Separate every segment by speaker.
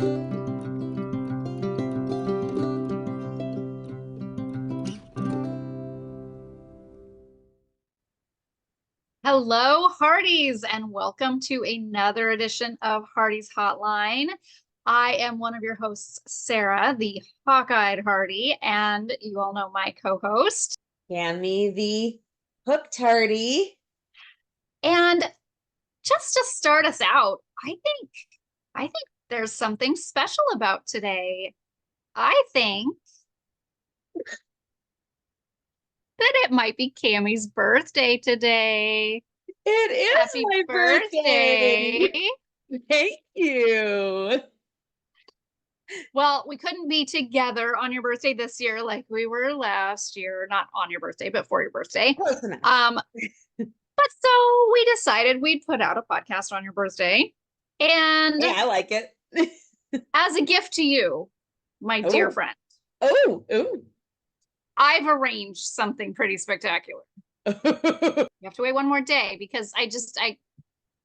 Speaker 1: Hello, Hearties, and welcome to another edition of Hearties Hotline. I am one of your hosts, Sarah, the Hawkeye and Hooked, and you all know my co-host.
Speaker 2: Cammy, the Hooked Heartie.
Speaker 1: And just to start us out, I think there's something special about today. I think that it might be Cammy's birthday today.
Speaker 2: It is
Speaker 1: Happy
Speaker 2: my birthday. Thank you.
Speaker 1: Well, we couldn't be together on your birthday this year like we were last year. Not on your birthday, but for your birthday.
Speaker 2: Close enough.
Speaker 1: But so we decided we'd put out a podcast on your birthday. And
Speaker 2: yeah, I like it.
Speaker 1: As a gift to you, my dear friend.
Speaker 2: Oh.
Speaker 1: I've arranged something pretty spectacular. You have to wait one more day because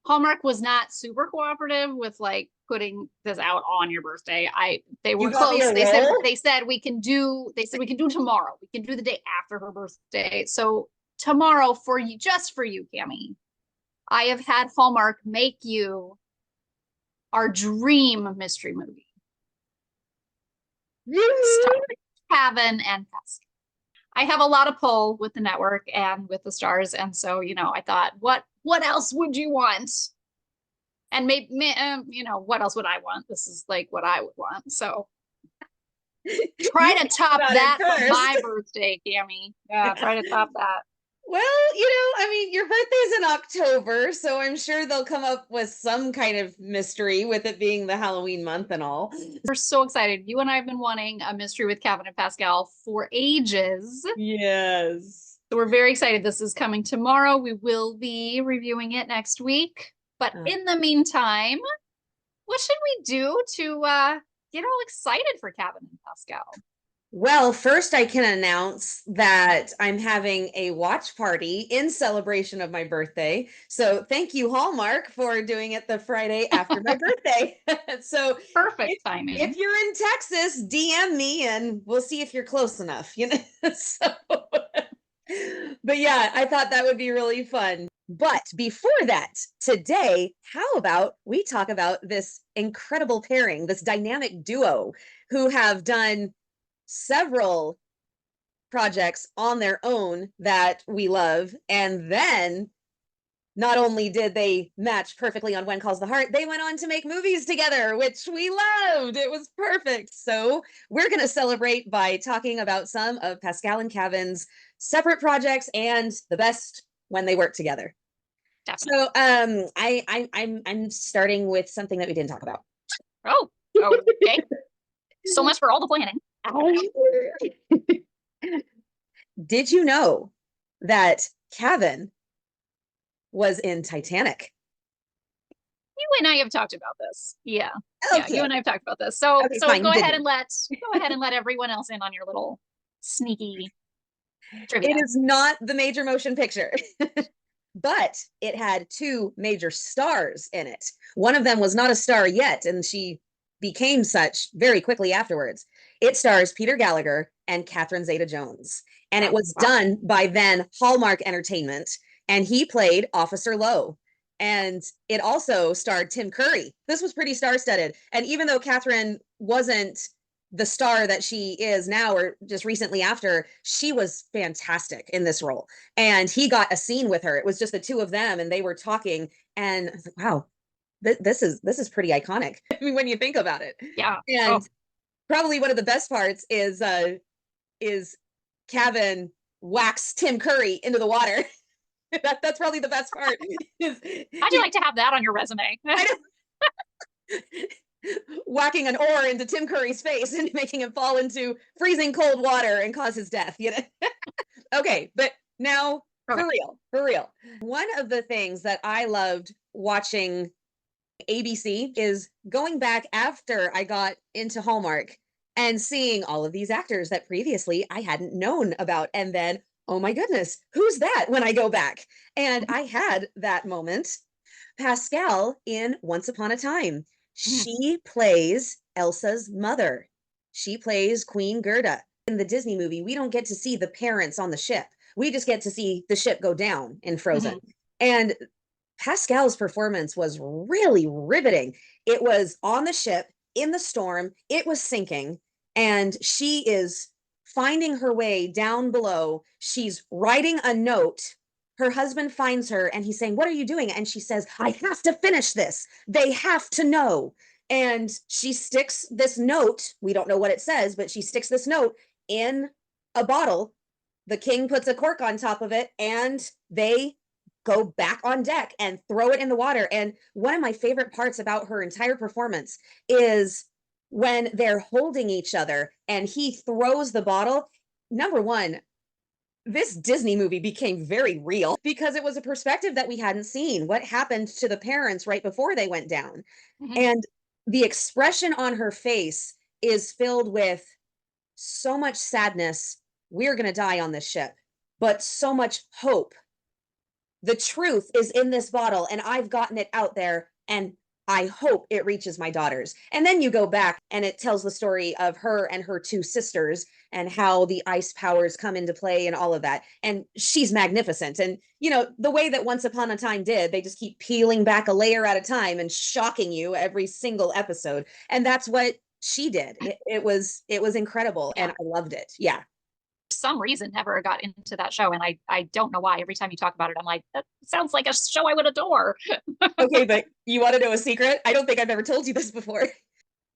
Speaker 1: Hallmark was not super cooperative with like putting this out on your birthday. They were close. They said we can do tomorrow. We can do the day after her birthday. So tomorrow for you, just for you, Cammy, I have had Hallmark make you our dream mystery movie. Starring Kavan and Pascale. I have a lot of pull with the network and with the stars, and so I thought, what else would you want? And maybe what else would I want? This is like what I would want. So try to top that for my birthday, Cammy. Yeah, try to top that.
Speaker 2: Well, your birthday's in October, so I'm sure they'll come up with some kind of mystery with it being the Halloween month and all.
Speaker 1: We're so excited. You and I have been wanting a mystery with Kavan and Pascale for ages.
Speaker 2: Yes.
Speaker 1: So we're very excited. This is coming tomorrow. We will be reviewing it next week. But in the meantime, what should we do to get all excited for Kavan and Pascale?
Speaker 2: Well, first I can announce that I'm having a watch party in celebration of my birthday. So thank you, Hallmark, for doing it the Friday after my birthday. So
Speaker 1: perfect timing.
Speaker 2: If you're in Texas, DM me and we'll see if you're close enough. But yeah, I thought that would be really fun. But before that, today, how about we talk about this incredible pairing, this dynamic duo who have done several projects on their own that we love, and then not only did they match perfectly on When Calls the Heart, they went on to make movies together, which we loved. It was perfect. So we're going to celebrate by talking about some of Pascale and Kavan's separate projects and the best when they work together. Definitely. So I'm starting with something that we didn't talk about.
Speaker 1: Oh, okay. So much for all the planning.
Speaker 2: Did you know that Kavan was in Titanic?
Speaker 1: You and I have talked about this. Yeah. Okay. Yeah, you and I have talked about this. So go ahead and let everyone else in on your little sneaky trivia.
Speaker 2: It is not the major motion picture. But it had two major stars in it. One of them was not a star yet, and she became such very quickly afterwards. It stars Peter Gallagher and Catherine Zeta-Jones. And it was done by then Hallmark Entertainment, and he played Officer Lowe. And it also starred Tim Curry. This was pretty star-studded. And even though Catherine wasn't the star that she is now, or just recently after, she was fantastic in this role. And he got a scene with her. It was just the two of them, and they were talking. And I was like, wow, this is pretty iconic. I mean, when you think about it.
Speaker 1: Yeah.
Speaker 2: And probably one of the best parts is Kavan whacks Tim Curry into the water. That's probably the best part.
Speaker 1: How'd you like to have that on your resume?
Speaker 2: Whacking an oar into Tim Curry's face and making him fall into freezing cold water and cause his death. Okay, but now for real. One of the things that I loved watching ABC is going back after I got into Hallmark and seeing all of these actors that previously I hadn't known about. And then, oh my goodness, who's that when I go back? And I had that moment. Pascale in Once Upon a Time. She plays Elsa's mother. She plays Queen Gerda. In the Disney movie, we don't get to see the parents on the ship. We just get to see the ship go down in Frozen. And Pascale's performance was really riveting. It was on the ship, in the storm, it was sinking, and she is finding her way down below. She's writing a note. Her husband finds her and he's saying, "What are you doing?" And she says, "I have to finish this. They have to know." And she sticks this note, we don't know what it says, but she sticks this note in a bottle. The king puts a cork on top of it, and they go back on deck and throw it in the water. And one of my favorite parts about her entire performance is when they're holding each other and he throws the bottle. Number one, this Disney movie became very real because it was a perspective that we hadn't seen. What happened to the parents right before they went down? And the expression on her face is filled with so much sadness. We're going to die on this ship, but so much hope. The truth is in this bottle, and I've gotten it out there, and I hope it reaches my daughters. And then you go back and it tells the story of her and her two sisters and how the ice powers come into play and all of that. And she's magnificent. And, you know, the way that Once Upon a Time did, they just keep peeling back a layer at a time and shocking you every single episode. And that's what she did. It was incredible. And I loved it. Yeah.
Speaker 1: For some reason, never got into that show. And I don't know why. Every time you talk about it, I'm like, that sounds like a show I would adore.
Speaker 2: Okay, but you want to know a secret? I don't think I've ever told you this before.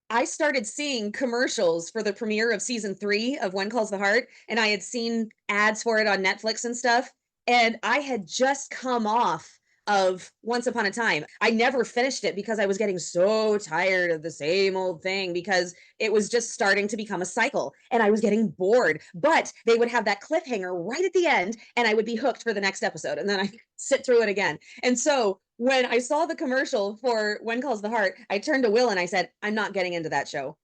Speaker 2: I started seeing commercials for the premiere of season 3 of One Calls the Heart, and I had seen ads for it on Netflix and stuff. And I had just come off of Once Upon a Time. I never finished it because I was getting so tired of the same old thing because it was just starting to become a cycle and I was getting bored. But they would have that cliffhanger right at the end and I would be hooked for the next episode. And then I sit through it again. And so when I saw the commercial for When Calls the Heart, I turned to Will and I said, "I'm not getting into that show."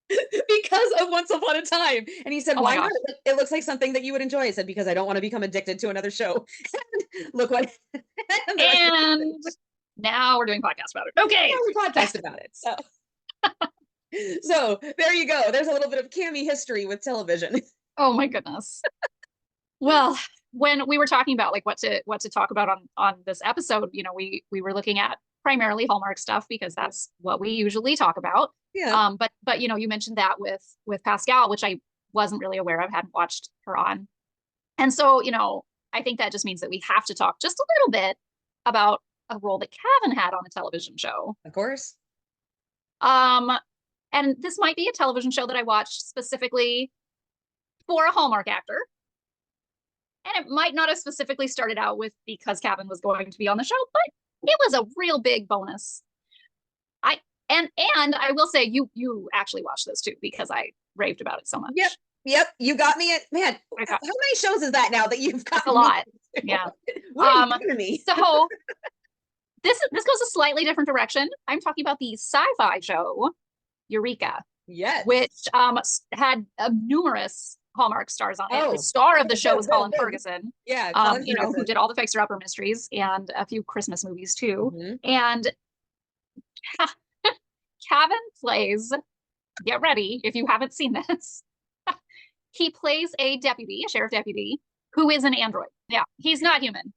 Speaker 2: Because of Once Upon a Time. And he said,
Speaker 1: Oh
Speaker 2: "Why not? It looks like something that you would enjoy." I said, "Because I don't want to become addicted to another show." Look what.
Speaker 1: And now we're doing podcast about it. Okay.
Speaker 2: Now we podcast about it. So. So there you go. There's a little bit of Cammy history with television.
Speaker 1: Oh my goodness. Well, when we were talking about like what to talk about on this episode, you know, we were looking at primarily Hallmark stuff because that's what we usually talk about.
Speaker 2: Yeah.
Speaker 1: But you know, you mentioned that with Pascale, which I wasn't really aware of, hadn't watched her on. And so, you know, I think that just means that we have to talk just a little bit about a role that Kavan had on a television show.
Speaker 2: Of course.
Speaker 1: And this might be a television show that I watched specifically for a Hallmark actor. And it might not have specifically started out with because Kavan was going to be on the show, but it was a real big bonus. And I will say you actually watched this too because I raved about it so much.
Speaker 2: Yep. You got me at, man. How many shows is that now that you've got?
Speaker 1: A lot. Yeah.
Speaker 2: What are you doing to me?
Speaker 1: So this goes a slightly different direction. I'm talking about the sci-fi show Eureka.
Speaker 2: Yes.
Speaker 1: Which had numerous Hallmark stars on it.
Speaker 2: Oh.
Speaker 1: The star of the show was Colin Ferguson.
Speaker 2: Yeah.
Speaker 1: You know, who did all the Fixer Upper Mysteries and a few Christmas movies too.
Speaker 2: Mm-hmm.
Speaker 1: And Kavan plays, get ready if you haven't seen this. He plays a sheriff deputy, who is an android. Yeah, he's not human.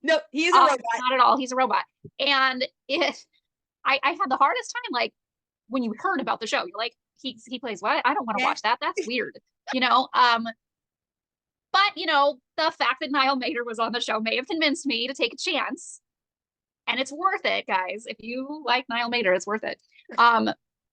Speaker 2: No, he is a robot.
Speaker 1: Not at all. He's a robot. And I had the hardest time, like, when you heard about the show, you're like, he plays what? I don't want to watch that. That's weird. You know? But, you know, the fact that Niall Mater was on the show may have convinced me to take a chance. And it's worth it, guys. If you like Niall Mater, it's worth it.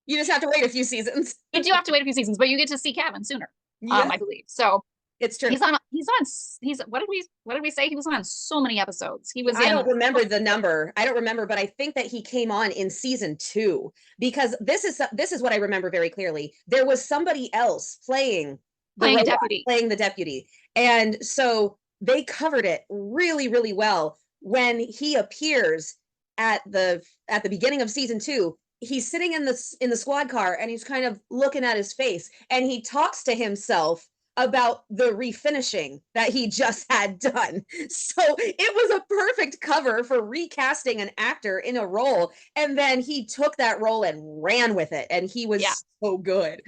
Speaker 2: You just have to wait a few seasons.
Speaker 1: You do have to wait a few seasons, but you get to see Kavan sooner. I believe. So
Speaker 2: it's true.
Speaker 1: He's what did we say? He was on so many episodes. He was
Speaker 2: I don't remember the number. I don't remember, but I think that he came on in season 2 because this is what I remember very clearly. There was somebody else playing the deputy. And so they covered it really, really well. When he appears at the beginning of season 2, he's sitting in the squad car and he's kind of looking at his face and he talks to himself about the refinishing that he just had done. So it was a perfect cover for recasting an actor in a role. And then he took that role and ran with it. And he was so good.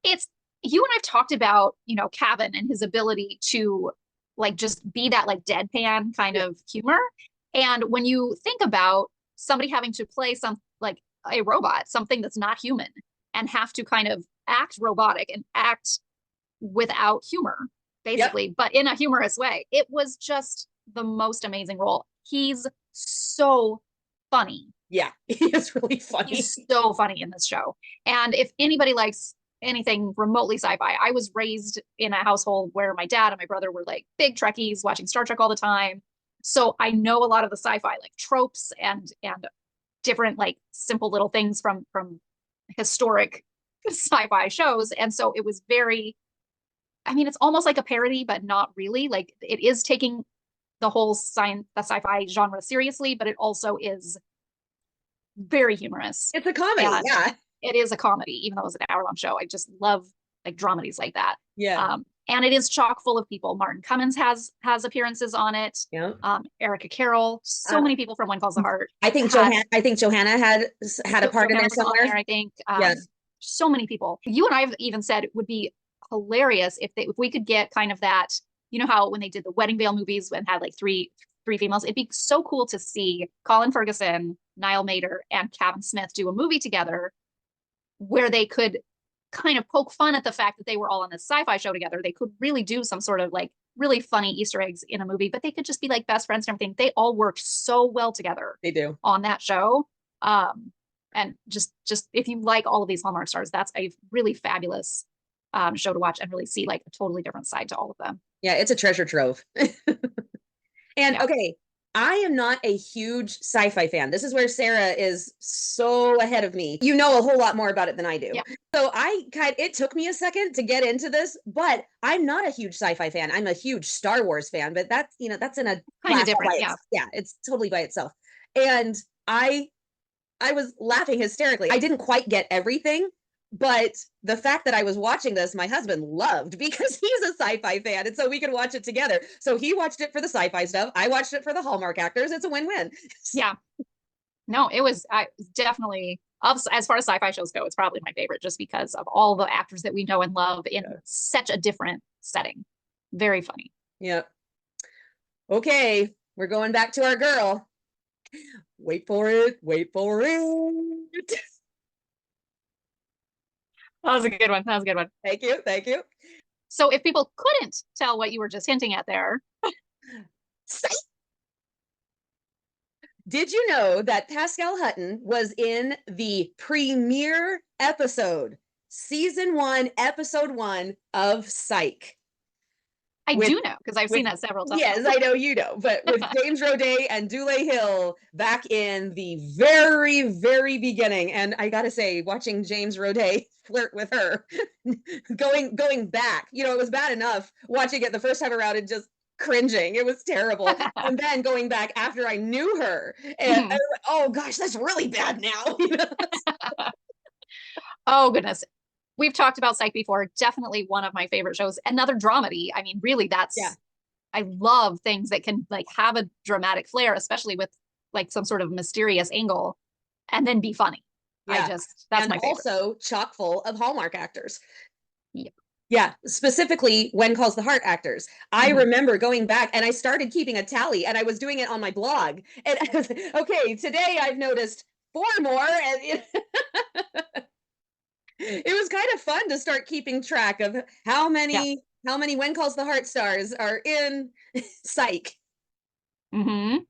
Speaker 1: It's, you and I've talked about, Kavan and his ability to like just be that like deadpan kind of humor. And when you think about somebody having to play some like a robot, something that's not human, and have to kind of act robotic and act without humor, basically, but in a humorous way, it was just the most amazing role. He's so funny.
Speaker 2: Yeah, he is really funny.
Speaker 1: He's so funny in this show. And if anybody likes anything remotely sci-fi, I was raised in a household where my dad and my brother were like big Trekkies, watching Star Trek all the time. So I know a lot of the sci-fi like tropes and different like simple little things from historic sci-fi shows. And so it was very, I mean, it's almost like a parody, but not really. Like it is taking the whole the sci-fi genre seriously, but it also is very humorous.
Speaker 2: It's a comedy, yeah.
Speaker 1: It is a comedy, even though it's an hour-long show. I just love like dramedies like that.
Speaker 2: Yeah.
Speaker 1: And it is chock full of people. Martin Cummins has appearances on it.
Speaker 2: Yeah.
Speaker 1: Erica Carroll, so many people from When Calls the Heart.
Speaker 2: I think Johanna had a part in there somewhere.
Speaker 1: I think. So many people. You and I have even said it would be hilarious if we could get kind of that, how when they did the Wedding Veil movies and had like three females, it'd be so cool to see Colin Ferguson, Niall Mater, and Kavan Smith do a movie together where they could kind of poke fun at the fact that they were all on this sci-fi show together. They could really do some sort of like really funny Easter eggs in a movie, but they could just be like best friends and everything. They all worked so well together.
Speaker 2: They do
Speaker 1: on that show. And just if you like all of these Hallmark stars, that's a really fabulous show to watch and really see like a totally different side to all of them.
Speaker 2: Yeah, it's a treasure trove. Okay, I am not a huge sci-fi fan. This is where Sarah is so ahead of me. You know a whole lot more about it than I do. Yeah. So it took me a second to get into this, but I'm not a huge sci-fi fan. I'm a huge Star Wars fan, but that's in a
Speaker 1: kind of different.
Speaker 2: Yeah, it's totally by itself. And I was laughing hysterically. I didn't quite get everything, but the fact that I was watching this, my husband loved because he's a sci-fi fan. And so we could watch it together. So he watched it for the sci-fi stuff. I watched it for the Hallmark actors. It's a win-win.
Speaker 1: Yeah. No, it was definitely, as far as sci-fi shows go, it's probably my favorite just because of all the actors that we know and love in such a different setting. Very funny.
Speaker 2: Yep. Okay, we're going back to our girl. Wait for it. Wait for it.
Speaker 1: That was a good one.
Speaker 2: Thank you.
Speaker 1: So if people couldn't tell what you were just hinting at there.
Speaker 2: Did you know that Pascale Hutton was in the premiere episode, season 1, episode 1 of Psych?
Speaker 1: I do know because I've seen that several times.
Speaker 2: Yes, I know you know, but with James Roday and Dule Hill back in the very, very beginning. And I gotta say, watching James Roday flirt with her, going back, it was bad enough watching it the first time around and just cringing. It was terrible. And then going back after I knew her, and I was like, oh gosh, that's really bad now.
Speaker 1: Oh goodness. We've talked about Psych before. Definitely one of my favorite shows. Another dramedy. I mean, really, I love things that can like have a dramatic flair, especially with like some sort of mysterious angle, and then be funny. Yeah. That's my favorite. Also
Speaker 2: chock full of Hallmark actors. Yeah, specifically When Calls the Heart actors. I remember going back and I started keeping a tally and I was doing it on my blog. And I was, okay, today I've noticed 4 more. And it was kind of fun to start keeping track of how many When Calls the Heart stars are in Psych. And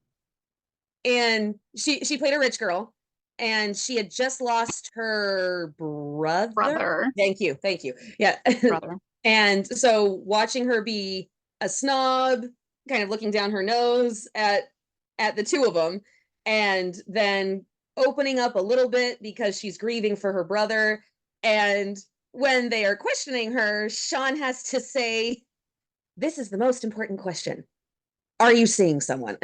Speaker 2: she played a rich girl, and she had just lost her brother. Thank you. Yeah. Brother. And so watching her be a snob, kind of looking down her nose at the two of them, and then opening up a little bit because she's grieving for her brother. And when they are questioning her, Sean has to say, "This is the most important question. Are you seeing someone?"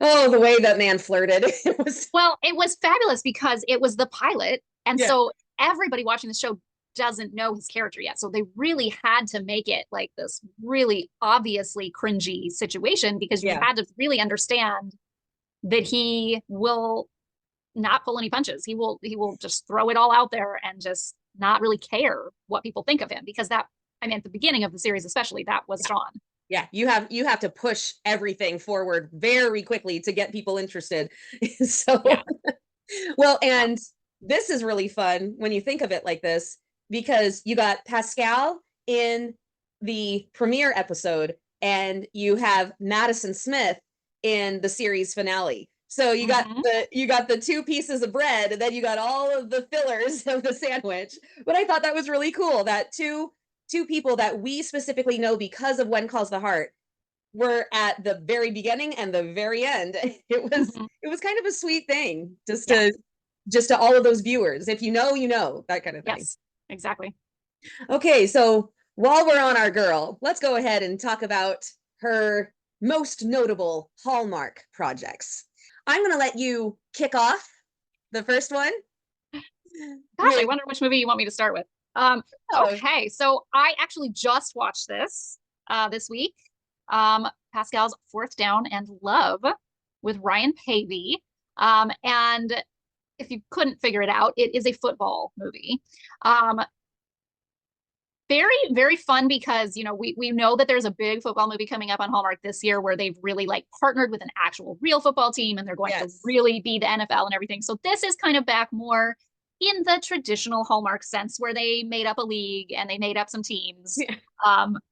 Speaker 2: Oh, the way that man flirted. It was fabulous because it was the pilot. And so everybody watching the show
Speaker 1: doesn't know his character yet. So they really had to make it like this really obviously cringy situation, because you had to really understand that he will not pull any punches. He will just throw it all out there and just not really care what people think of him, because that, I mean, at the beginning of the series especially, that was Sean.
Speaker 2: Yeah, you have to push everything forward very quickly to get people interested. So well, and this is really fun when you think of it like this, because you got Pascale in the premiere episode and you have Madison Smith in the series finale. So you got the two pieces of bread, and then you got all of the fillers of the sandwich. But I thought that was really cool that two people that we specifically know because of When Calls the Heart were at the very beginning and the very end. It was kind of a sweet thing just to all of those viewers. If you know, that kind of thing.
Speaker 1: Yes, exactly.
Speaker 2: Okay, so while we're on our girl, let's go ahead and talk about her most notable Hallmark projects. I'm going to let you kick off the first one.
Speaker 1: Gosh, I wonder which movie you want me to start with. Okay, so I actually just watched this week. Pascale's Fourth Down and Love with Ryan Pavey. And if you couldn't figure it out, it is a football movie. Very, very fun, because, you know, we know that there's a big football movie coming up on Hallmark this year where they've really like partnered with an actual real football team, and they're going to really be the NFL and everything. So this is kind of back more in the traditional Hallmark sense, where they made up a league and they made up some teams.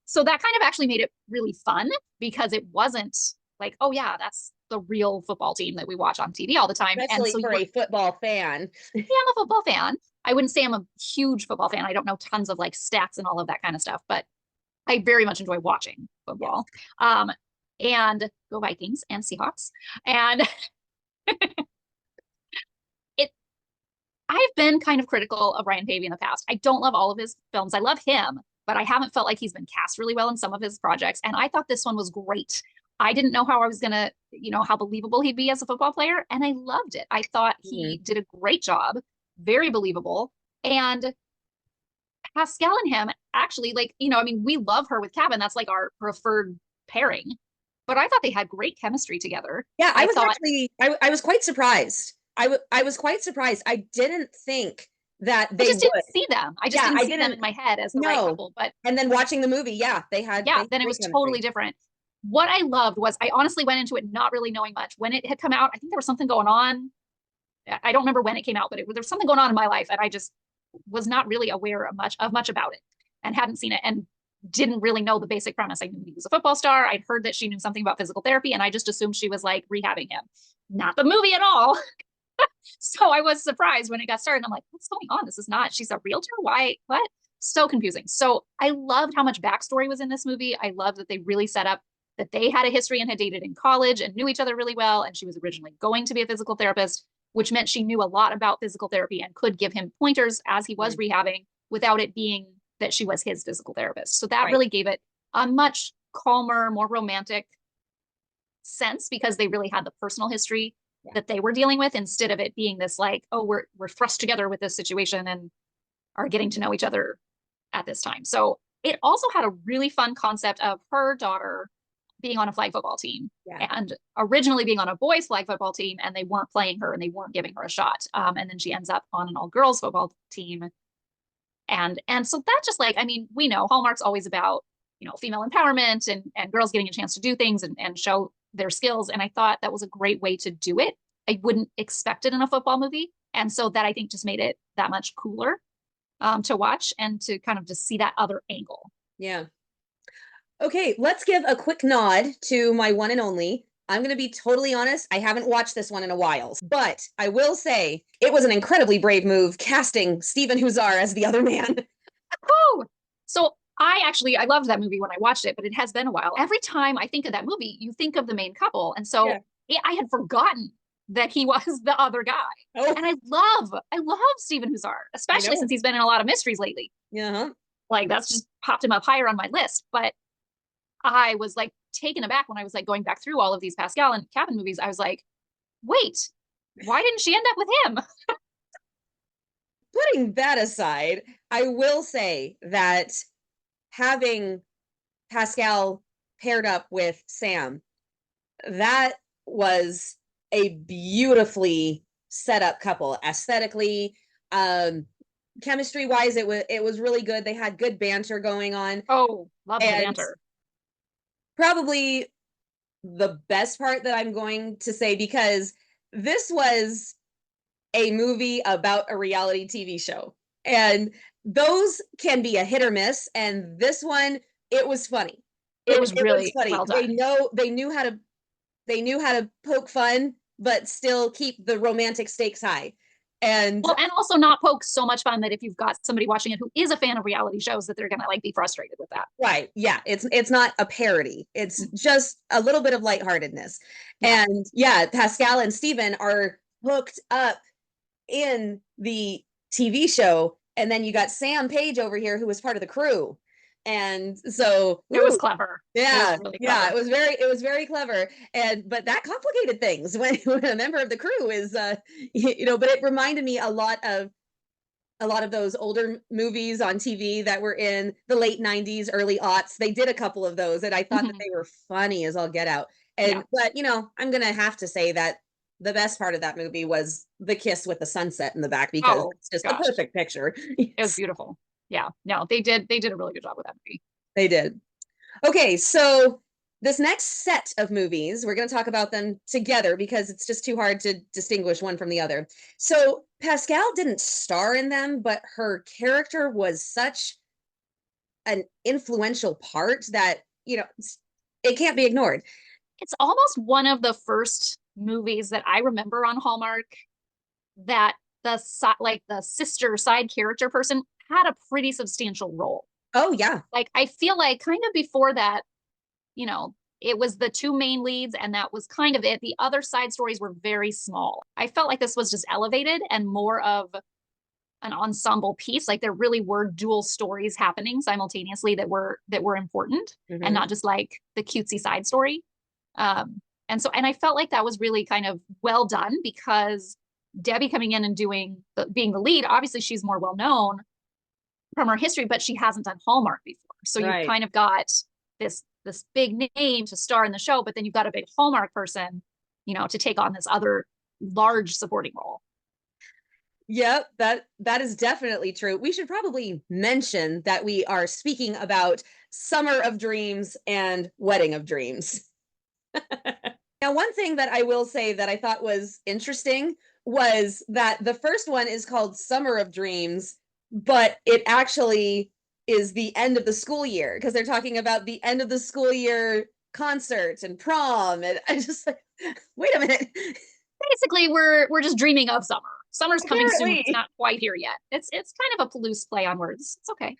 Speaker 1: So that kind of actually made it really fun, because it wasn't like, oh yeah, that's the real football team that we watch on TV all the time.
Speaker 2: Especially
Speaker 1: and so
Speaker 2: for a football fan.
Speaker 1: Yeah, I'm a football fan. I wouldn't say I'm a huge football fan. I don't know tons of like stats and all of that kind of stuff, but I very much enjoy watching football. And go Vikings and Seahawks. And I've been kind of critical of Ryan Pavey in the past. I don't love all of his films. I love him, but I haven't felt like he's been cast really well in some of his projects. And I thought this one was great. I didn't know how I was going to, how believable he'd be as a football player. And I loved it. I thought he did a great job. Very believable. And Pascale and him actually, like, we love her with Kavan. That's like our preferred pairing. But I thought they had great chemistry together.
Speaker 2: Yeah, I was quite surprised. I was quite surprised. I didn't think that they
Speaker 1: didn't see them. I just didn't see them in my head as the right couple. But
Speaker 2: and then watching the movie,
Speaker 1: then it was totally different. What I loved was I honestly went into it not really knowing much. When it had come out, I think there was something going on. I don't remember when it came out, but there was something going on in my life, and I just was not really aware of much about it, and hadn't seen it, and didn't really know the basic premise. I knew he was a football star. I'd heard that she knew something about physical therapy, and I just assumed she was like rehabbing him. Not the movie at all. So I was surprised when it got started. I'm like, what's going on? She's a realtor? Why? What? So confusing. So I loved how much backstory was in this movie. I loved that they really set up that they had a history and had dated in college and knew each other really well. And she was originally going to be a physical therapist, which meant she knew a lot about physical therapy and could give him pointers as he was rehabbing without it being that she was his physical therapist. So that really gave it a much calmer, more romantic sense, because they really had the personal history that they were dealing with, instead of it being this like, oh, we're thrust together with this situation and are getting to know each other at this time. So it also had a really fun concept of her daughter being on a flag football team and originally being on a boys flag football team, and they weren't playing her and they weren't giving her a shot. And then she ends up on an all girls football team. And so that just like, we know Hallmark's always about, female empowerment and girls getting a chance to do things and show their skills. And I thought that was a great way to do it. I wouldn't expect it in a football movie. And so that I think just made it that much cooler to watch and to kind of just see that other angle.
Speaker 2: Yeah. Okay, let's give a quick nod to my one and only. I'm going to be totally honest. I haven't watched this one in a while, but I will say it was an incredibly brave move casting Stephen Huszar as the other man.
Speaker 1: Oh, so I loved that movie when I watched it, but it has been a while. Every time I think of that movie, you think of the main couple. And so I had forgotten that he was the other guy. Oh. And I love Stephen Huszar, especially since he's been in a lot of mysteries lately.
Speaker 2: Yeah.
Speaker 1: Like that's just popped him up higher on my list. But I was like taken aback when I was like going back through all of these Pascale and Kavan movies. I was like, wait, why didn't she end up with him?
Speaker 2: putting that aside, I will say that having Pascale paired up with Sam, that was a beautifully set up couple aesthetically. Chemistry wise, it was really good. They had good banter going on.
Speaker 1: Oh, love the
Speaker 2: And
Speaker 1: banter.
Speaker 2: probably the best part that I'm going to say, because this was a movie about a reality TV show, and those can be a hit or miss. And this one, it was funny.
Speaker 1: It was
Speaker 2: It was
Speaker 1: really
Speaker 2: funny.
Speaker 1: well done.
Speaker 2: They knew how to poke fun, but still keep the romantic stakes high. And
Speaker 1: Well, and also not poke so much fun that if you've got somebody watching it who is a fan of reality shows, that they're gonna like be frustrated with that.
Speaker 2: right, yeah, it's not a parody. It's just a little bit of lightheartedness.
Speaker 1: Yeah.
Speaker 2: And yeah, Pascale and Steven are hooked up in the TV show. And then you got Sam Page over here, who was part of the crew. And so
Speaker 1: It was clever.
Speaker 2: yeah,
Speaker 1: It was really
Speaker 2: yeah,
Speaker 1: clever.
Speaker 2: it was very clever. And but that complicated things when a member of the crew is but it reminded me a lot of those older movies on TV that were in the late 90s, early aughts. They did a couple of those, and I thought that they were funny as all get out. And but I'm gonna have to say that the best part of that movie was the kiss with the sunset in the back, because it's just the perfect picture.
Speaker 1: It was beautiful. Yeah, no, they did a really good job with that movie.
Speaker 2: They did. Okay, so this next set of movies, we're going to talk about them together because it's just too hard to distinguish one from the other. So Pascale didn't star in them, but her character was such an influential part that, it can't be ignored.
Speaker 1: It's almost one of the first movies that I remember on Hallmark that the sister side character person had a pretty substantial role.
Speaker 2: Oh yeah.
Speaker 1: Like I feel like kind of before that, it was the two main leads and that was kind of it. The other side stories were very small. I felt like this was just elevated and more of an ensemble piece. Like there really were dual stories happening simultaneously that were important and not just like the cutesy side story. And I felt like that was really kind of well done, because Debbie coming in and being the lead, obviously she's more well known from her history, but she hasn't done Hallmark before. So you've kind of got this big name to star in the show, but then you've got a big Hallmark person, to take on this other large supporting role.
Speaker 2: Yep, that is definitely true. We should probably mention that we are speaking about Summer of Dreams and Wedding of Dreams. Now, one thing that I will say that I thought was interesting was that the first one is called Summer of Dreams, but it actually is the end of the school year, because they're talking about the end of the school year concerts and prom. And I just like, wait a minute.
Speaker 1: Basically, we're just dreaming of summer. Summer's coming soon. It's not quite here yet. It's kind of a loose play on words. It's okay.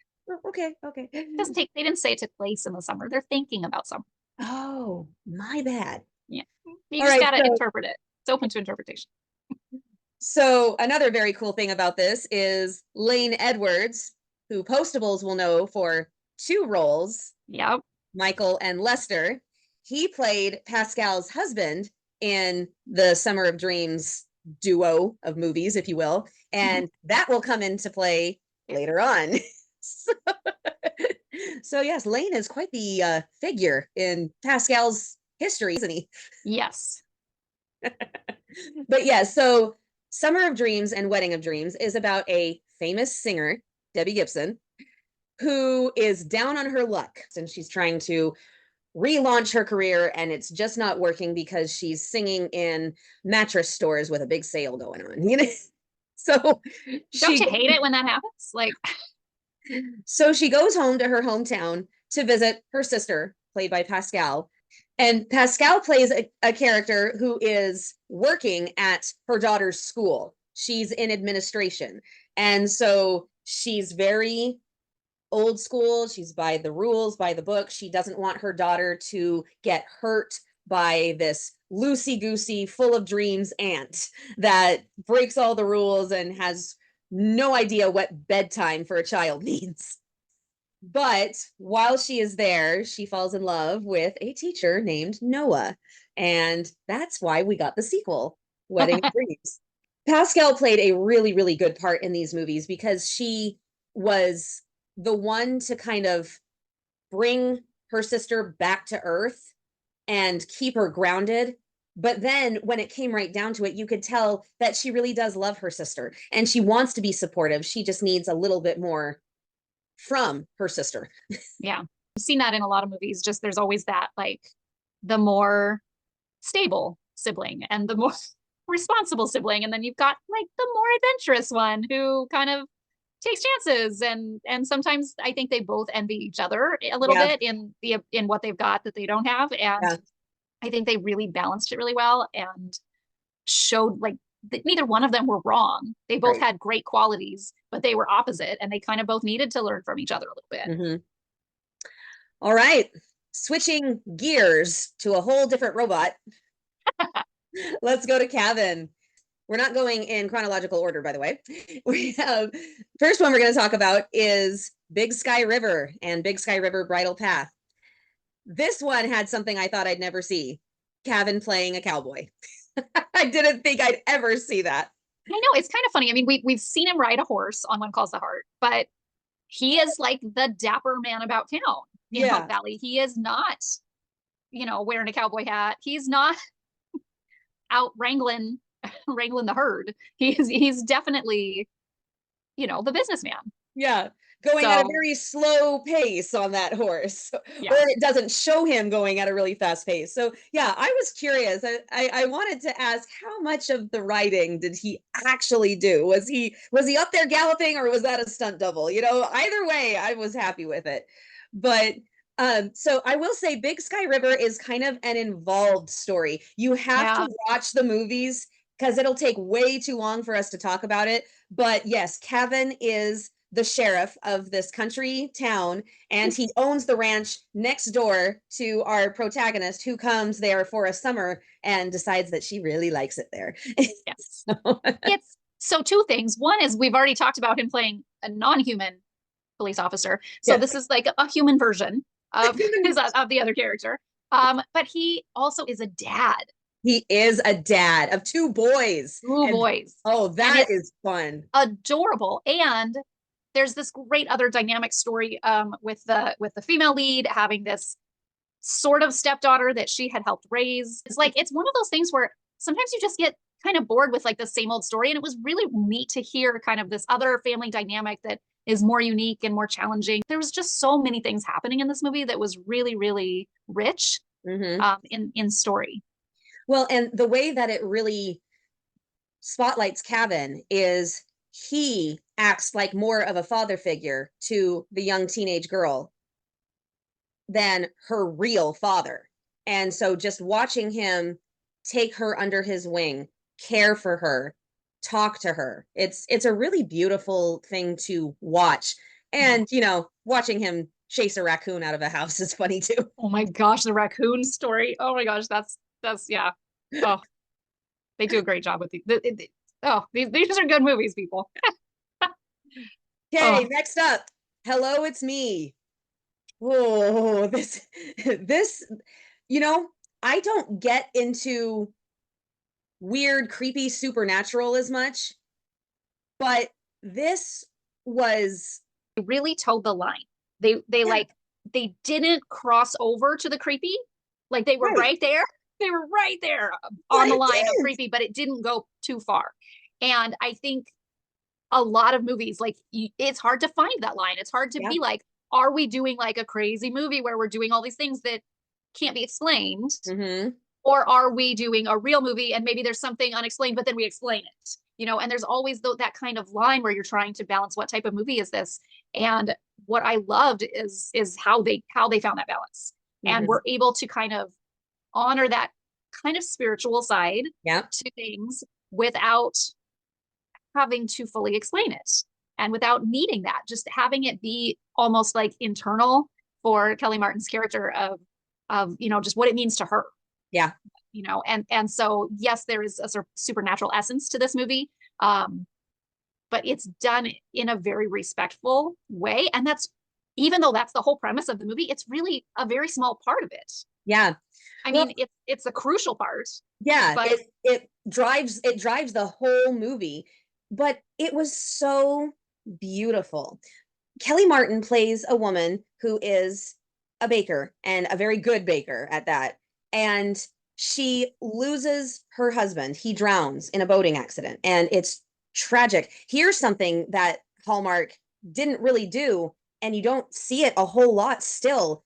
Speaker 2: Okay.
Speaker 1: They didn't say it took place in the summer. They're thinking about summer.
Speaker 2: Oh, my bad.
Speaker 1: Yeah. You just gotta interpret it. It's open to interpretation.
Speaker 2: So another very cool thing about this is Lane Edwards, who Postables will know for two roles.
Speaker 1: Yep.
Speaker 2: Michael and Lester. He played Pascale's husband in the Summer of Dreams duo of movies, if you will. And that will come into play later on. So yes, Lane is quite the figure in Pascale's history, isn't he?
Speaker 1: Yes.
Speaker 2: But yeah, so Summer of Dreams and Wedding of Dreams is about a famous singer, Debbie Gibson, who is down on her luck, and she's trying to relaunch her career, and it's just not working because she's singing in mattress stores with a big sale going on. So
Speaker 1: don't you hate it when that happens? Like,
Speaker 2: so she goes home to her hometown to visit her sister, played by Pascale. And Pascale plays a character who is working at her daughter's school. She's in administration. And so she's very old school. She's by the rules, by the book. She doesn't want her daughter to get hurt by this loosey-goosey, full of dreams aunt that breaks all the rules and has no idea what bedtime for a child means. But while she is there, she falls in love with a teacher named Noah. And that's why we got the sequel, Wedding of Dreams. Pascale played a really, really good part in these movies because she was the one to kind of bring her sister back to earth and keep her grounded. But then when it came right down to it, you could tell that she really does love her sister and she wants to be supportive. She just needs a little bit more from her sister.
Speaker 1: Yeah. I've seen that in a lot of movies. Just there's always that, like, the more stable sibling and the more responsible sibling. And then you've got like the more adventurous one who kind of takes chances, and sometimes I think they both envy each other a little bit in what they've got that they don't have. And I think they really balanced it really well and showed like that neither one of them were wrong. They both had great qualities, but they were opposite, and they kind of both needed to learn from each other a little bit.
Speaker 2: All right, switching gears to a whole different robot. Let's go to Kavan. We're not going in chronological order, by the way. We have first one we're going to talk about is Big Sky River and Big Sky River Bridle Path. This one had something I thought I'd never see. Kavan playing a cowboy. I didn't think I'd ever see that.
Speaker 1: I know, it's kind of funny. I mean, we've seen him ride a horse on One Calls the Heart, but he is like the dapper man about town in Hope Valley. He is not, wearing a cowboy hat. He's not out wrangling the herd. He's definitely, the businessman.
Speaker 2: Yeah. Going at a very slow pace on that horse, or it doesn't show him going at a really fast pace. So yeah, I was curious. I wanted to ask, how much of the riding did he actually do? Was he up there galloping, or was that a stunt double? Either way, I was happy with it. But so I will say Big Sky River is kind of an involved story. You have to watch the movies because it'll take way too long for us to talk about it. But yes, Kavan is the sheriff of this country town, and he owns the ranch next door to our protagonist, who comes there for a summer and decides that she really likes it there.
Speaker 1: Yes. So two things. One is we've already talked about him playing a non-human police officer. So this is like a human version of the other character. But he also is a dad.
Speaker 2: He is a dad of two boys.
Speaker 1: Boys.
Speaker 2: Oh, that is fun.
Speaker 1: Adorable. And there's this great other dynamic story with the female lead having this sort of stepdaughter that she had helped raise. It's one of those things where sometimes you just get kind of bored with like the same old story. And it was really neat to hear kind of this other family dynamic that is more unique and more challenging. There was just so many things happening in this movie that was really, really rich in story.
Speaker 2: Well, and the way that it really spotlights Kavan is he acts like more of a father figure to the young teenage girl than her real father. And so just watching him take her under his wing, care for her, talk to her, it's a really beautiful thing to watch. And, watching him chase a raccoon out of a house is funny too.
Speaker 1: Oh my gosh, the raccoon story. Oh my gosh, that's yeah. Oh, they do a great job with these. These are good movies, people.
Speaker 2: Okay, next up, Hello, It's Me. Oh, this, I don't get into weird, creepy supernatural as much, but this was
Speaker 1: really towed the line. They they didn't cross over to the creepy. Like they were right there. They were right there on the line of creepy, but it didn't go too far. And I think a lot of movies, like, it's hard to find that line. It's hard to be like, are we doing like a crazy movie where we're doing all these things that can't be explained? Or are we doing a real movie and maybe there's something unexplained, but then we explain it? And there's always that kind of line where you're trying to balance what type of movie is this. And what I loved is how they found that balance. And we're able to kind of honor that kind of spiritual side to things without having to fully explain it and without needing that, just having it be almost like internal for Kelly Martin's character of just what it means to her. And so yes, there is a sort of supernatural essence to this movie, but it's done in a very respectful way. And that's, even though that's the whole premise of the movie, it's really a very small part of it. I mean, it's a crucial part.
Speaker 2: But it drives the whole movie, but it was so beautiful. Kelly Martin plays a woman who is a baker, and a very good baker at that. And she loses her husband. He drowns in a boating accident, and it's tragic. Here's something that Hallmark didn't really do, and you don't see it a whole lot still.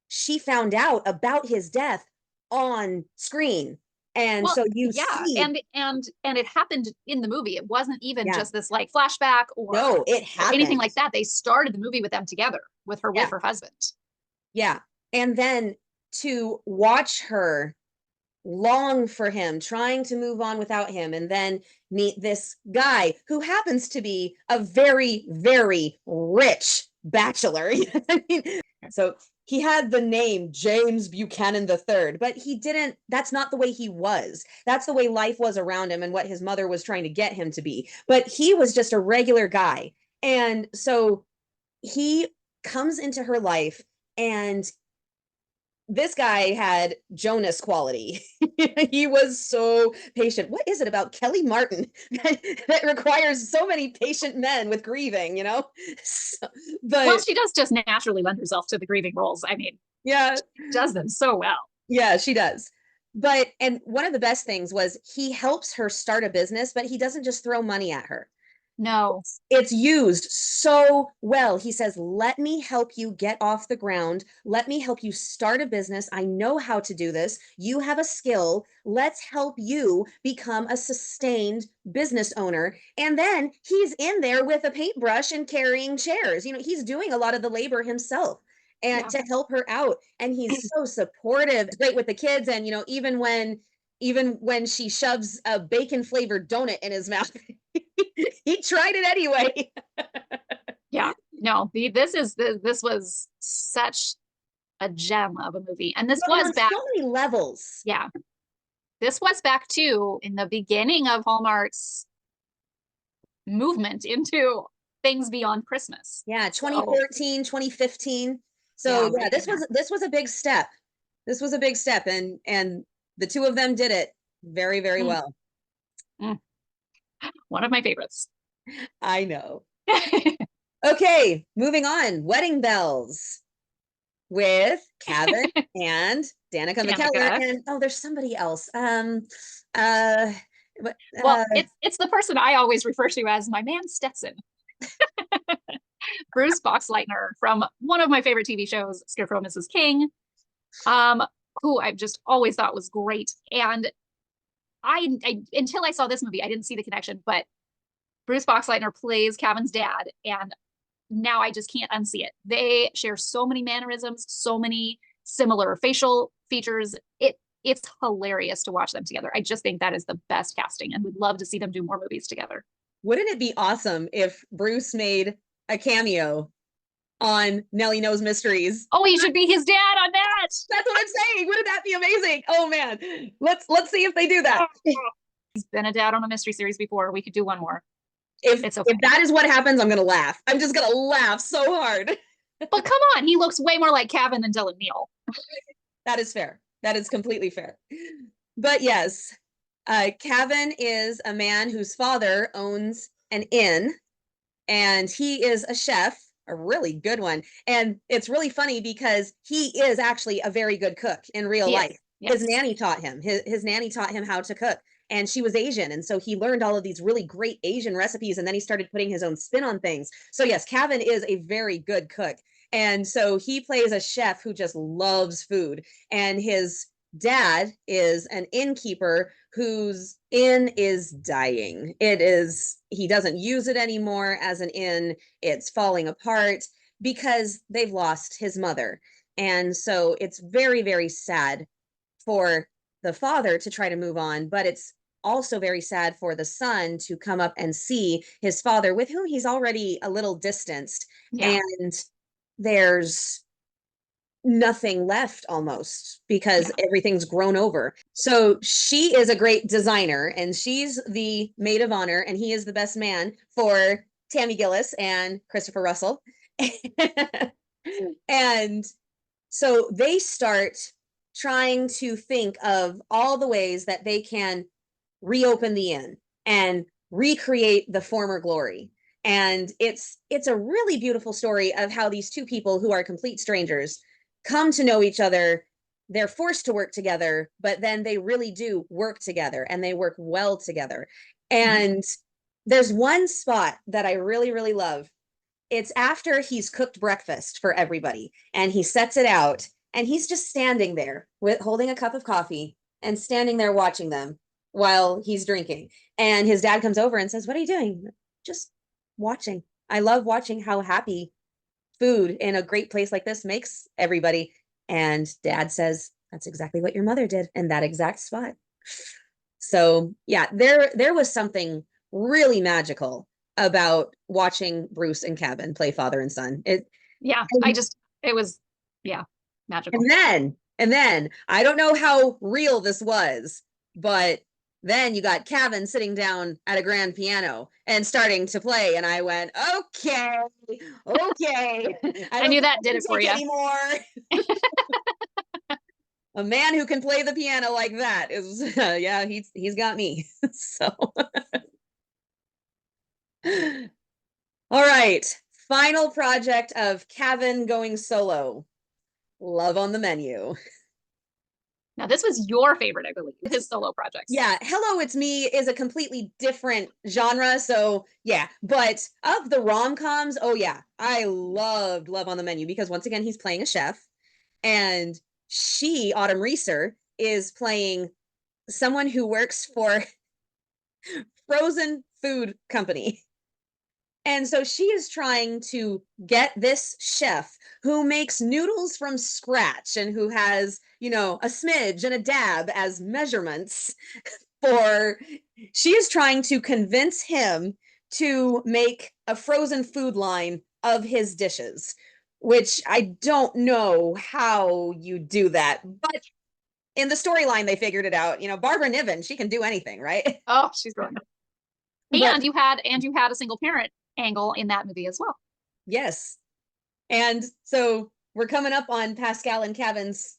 Speaker 2: She found out about his death on screen. And
Speaker 1: Well,
Speaker 2: so you
Speaker 1: yeah,
Speaker 2: see,
Speaker 1: and it happened in the movie. It wasn't even
Speaker 2: yeah,
Speaker 1: just this like flashback
Speaker 2: no, it
Speaker 1: or anything
Speaker 2: happened.
Speaker 1: like that. They started the movie with them together, with
Speaker 2: Yeah,
Speaker 1: her husband.
Speaker 2: yeah. And then to watch her long for him, trying to move on without him, and then meet this guy who happens to be a very, very rich bachelor. I mean, so he had the name James Buchanan III, but he didn't, that's not the way he was. That's the way life was around him and what his mother was trying to get him to be. But he was just a regular guy. And so he comes into her life, and this guy had Jonas quality. He was so patient. What is it about Kelly Martin that requires so many patient men with grieving, you know? So,
Speaker 1: Well,
Speaker 2: but
Speaker 1: she does just naturally lend herself to the grieving roles. I mean,
Speaker 2: yeah,
Speaker 1: she does them so well.
Speaker 2: yeah, she does. But, and one of the best things was he helps her start a business, but he doesn't just throw money at her.
Speaker 1: No.
Speaker 2: It's used so well. He says, let me help you get off the ground. Let me help you start a business. I know how to do this. You have a skill. Let's help you become a sustained business owner. And then he's in there with a paintbrush and carrying chairs. You know, he's doing a lot of the labor himself and
Speaker 1: Yeah.
Speaker 2: to help her out. And he's so supportive. It's great with the kids. And, you know, even when she shoves a bacon flavored donut in his mouth, he tried it anyway.
Speaker 1: Yeah. No, this was such a gem of a movie. And this
Speaker 2: Well, and
Speaker 1: was
Speaker 2: on
Speaker 1: back,
Speaker 2: so many levels.
Speaker 1: yeah. This was back too in the beginning of Hallmark's movement into things beyond Christmas.
Speaker 2: Yeah,
Speaker 1: So
Speaker 2: 2014, 2015. So
Speaker 1: yeah,
Speaker 2: yeah,
Speaker 1: right in there.
Speaker 2: this was a big step. This was a big step, and the two of them did it very, very
Speaker 1: Mm,
Speaker 2: well.
Speaker 1: mm. One of my favorites.
Speaker 2: I know. Okay, moving on. Wedding Bells with Kavan and Danica McKellar,
Speaker 1: Danica.
Speaker 2: and oh, there's somebody else. Uh, but,
Speaker 1: Well, it's the person I always refer to as my man Stetson. Bruce Boxleitner from one of my favorite TV shows, Scarecrow Mrs. King, um, who I've just always thought was great. And I until I saw this movie, I didn't see the connection, but Bruce Boxleitner plays Kavan's dad, and now I just can't unsee it. They share so many mannerisms, so many similar facial features. It's hilarious to watch them together. I just think that is the best casting and would love to see them do more movies together.
Speaker 2: wouldn't it be awesome if Bruce made a cameo on Nelly Knows Mysteries?
Speaker 1: Oh, he should be his dad on that.
Speaker 2: That's what I'm saying. Wouldn't that be amazing? Oh man, let's see if they do that.
Speaker 1: He's been a dad on a mystery series before. We could do one more.
Speaker 2: If
Speaker 1: It's okay.
Speaker 2: if that is what happens, I'm gonna laugh. I'm just gonna laugh so hard.
Speaker 1: But come on, he looks way more like Kavan than Dylan Neal.
Speaker 2: That is fair. That is completely fair. But yes, Kavan is a man whose father owns an inn, and he is a chef, a really good one. And it's really funny because he is actually a very good cook in real life.
Speaker 1: Yes.
Speaker 2: His nanny taught him. His nanny taught him how to cook, and she was Asian, and so he learned all of these really great Asian recipes, and then he started putting his own spin on things. So yes, Kavan is a very good cook, and so he plays a chef who just loves food, and his dad is an innkeeper whose inn is dying. He doesn't use it anymore as an inn. It's falling apart because they've lost his mother. And so it's very, very sad for the father to try to move on, but it's also very sad for the son to come up and see his father, with whom he's already a little distanced.
Speaker 1: Yeah.
Speaker 2: And there's nothing left almost because everything's grown over. So she is a great designer, and she's the maid of honor, and he is the best man for Tammy Gillis and Christopher Russell. And so they start trying to think of all the ways that they can reopen the inn and recreate the former glory. And it's a really beautiful story of how these two people who are complete strangers come to know each other. They're forced to work together, but then they really do work together and they work well together. And there's one spot that I really, really love. It's after he's cooked breakfast for everybody and he sets it out and he's just standing there with holding a cup of coffee and standing there watching them while he's drinking. And his dad comes over and says, "What are you doing?" "Just watching. I love watching how happy food in a great place like this makes everybody." And dad says, "That's exactly what your mother did in that exact spot." So yeah, there was something really magical about watching Bruce and Kavan play father and son. It
Speaker 1: Yeah, it was, yeah, magical.
Speaker 2: and then I don't know how real this was, but then you got Kavan sitting down at a grand piano and starting to play, and I went, okay, okay.
Speaker 1: I knew that did it for you
Speaker 2: anymore. A man who can play the piano like that is, yeah, he's got me. So, all right, final project of Kavan going solo. Love on the Menu.
Speaker 1: Now, this was your favorite, I believe, his solo projects.
Speaker 2: Yeah, Hello, It's Me is a completely different genre. So yeah, but of the rom-coms, oh yeah, I loved Love on the Menu because once again, he's playing a chef and she, Autumn Reeser, is playing someone who works for frozen food company. And so she is trying to get this chef who makes noodles from scratch and who has, you know, a smidge and a dab as measurements for, she is trying to convince him to make a frozen food line of his dishes, which I don't know how you do that, but in the storyline, they figured it out. You know, Barbara Niven, she can do anything, right?
Speaker 1: Oh, she's brilliant.
Speaker 2: But,
Speaker 1: and you had a single parent angle in that movie as well.
Speaker 2: Yes. And so we're coming up on Pascale and Kavan's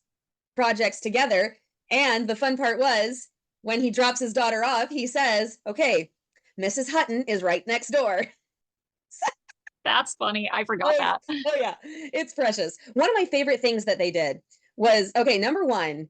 Speaker 2: projects together. And the fun part was when he drops his daughter off, he says, "Okay, Mrs. Hutton is right next door."
Speaker 1: That's funny. I forgot that.
Speaker 2: Oh yeah, it's precious. One of my favorite things that they did was, okay, number one,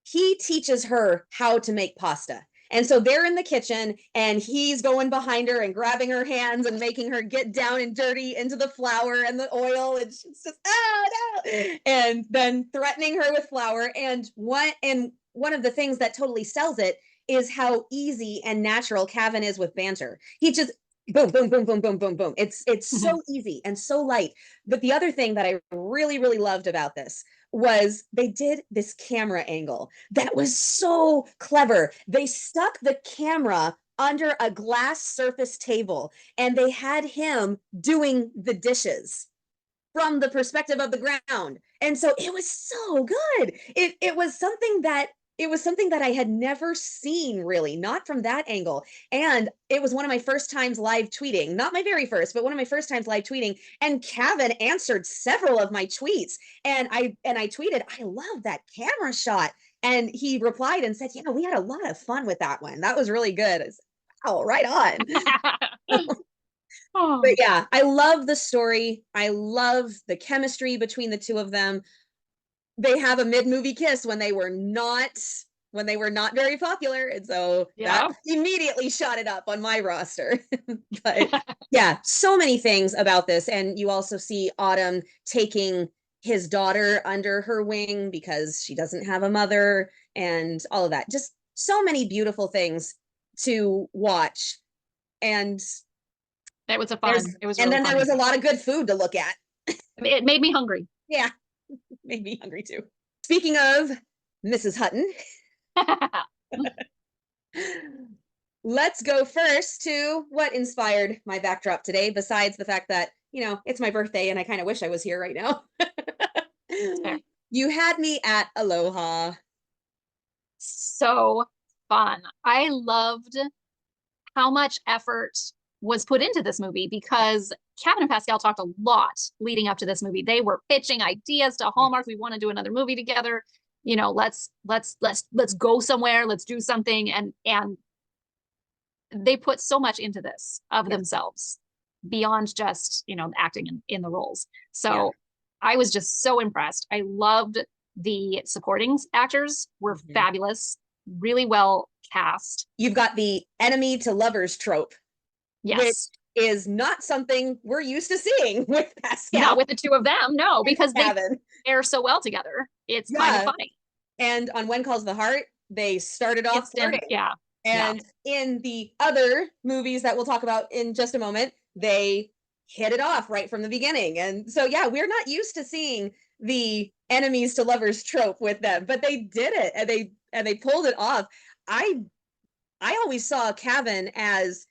Speaker 2: he teaches her how to make pasta. And so they're in the kitchen and he's going behind her and grabbing her hands and making her get down and dirty into the flour and the oil. And she's just, oh no. And then threatening her with flour. And one of the things that totally sells it is how easy and natural Kavan is with banter. He just boom, boom, boom, boom, boom, boom, boom. It's so easy and so light. But the other thing that I really, really loved about this was they did this camera angle that was so clever. They stuck the camera under a glass surface table and they had him doing the dishes from the perspective of the ground. And so it was so good. It was something that I had never seen, really, not from that angle. And it was one of my first times live tweeting, not my very first, but one of my first times live tweeting. And Kavan answered several of my tweets. And I tweeted, "I love that camera shot." And he replied and said, "Yeah, we had a lot of fun with that one. That was really good." I said, "Wow, right on." But yeah, I love the story. I love the chemistry between the two of them. They have a mid-movie kiss when they were not very popular, and so that immediately shot it up on my roster. But yeah, so many things about this. And you also see Autumn taking his daughter under her wing because she doesn't have a mother and all of that. Just so many beautiful things to watch. And
Speaker 1: it was really
Speaker 2: and then
Speaker 1: fun.
Speaker 2: there was a lot of good food to look at.
Speaker 1: It made me hungry.
Speaker 2: Yeah, made me hungry too. Speaking of Mrs. Hutton, let's go first to what inspired my backdrop today, besides the fact that, you know, it's my birthday and I kind of wish I was here right now. You had me at Aloha.
Speaker 1: So fun. I loved how much effort was put into this movie because Kavan and Pascale talked a lot leading up to this movie. They were pitching ideas to Hallmark. We want to do another movie together. You know, let's go somewhere. Let's do something. And they put so much into this of
Speaker 2: Yes.
Speaker 1: themselves beyond just, acting in the roles. So
Speaker 2: Yeah.
Speaker 1: I was just so impressed. I loved the supporting actors were
Speaker 2: Mhm.
Speaker 1: fabulous, really well cast.
Speaker 2: You've got the enemy to lovers trope, which
Speaker 1: Yes.
Speaker 2: is not something we're used to seeing with Pascale.
Speaker 1: Not with the two of them, no, because they
Speaker 2: Kavan.
Speaker 1: pair so well together. It's kind of
Speaker 2: Yeah.
Speaker 1: funny.
Speaker 2: And on When Calls the Heart, they started off flirting.
Speaker 1: Yeah.
Speaker 2: And in the other movies that we'll talk about in just a moment, they hit it off right from the beginning. And so, yeah, we're not used to seeing the enemies to lovers trope with them, but they did it and they pulled it off. I always saw Kavan as,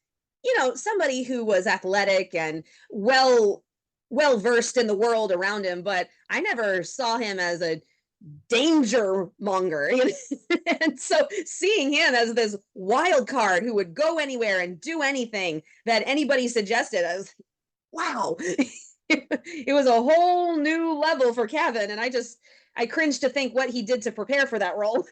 Speaker 2: somebody who was athletic and well versed in the world around him, but I never saw him as a danger monger. And so seeing him as this wild card who would go anywhere and do anything that anybody suggested, I was wow. It was a whole new level for Kavan, and I cringe to think what he did to prepare for that role.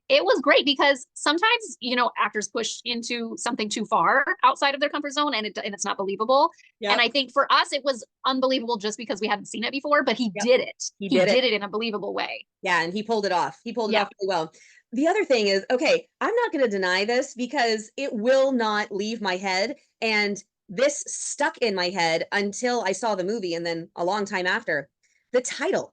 Speaker 1: It was great because sometimes, actors push into something too far outside of their comfort zone and it's not believable. Yep. And I think for us, it was unbelievable just because we hadn't seen it before, but he did it. He did it in a believable way.
Speaker 2: Yeah, and he pulled it off. He pulled it off really well. The other thing is, okay, I'm not going to deny this because it will not leave my head. And this stuck in my head until I saw the movie and then a long time after. The title.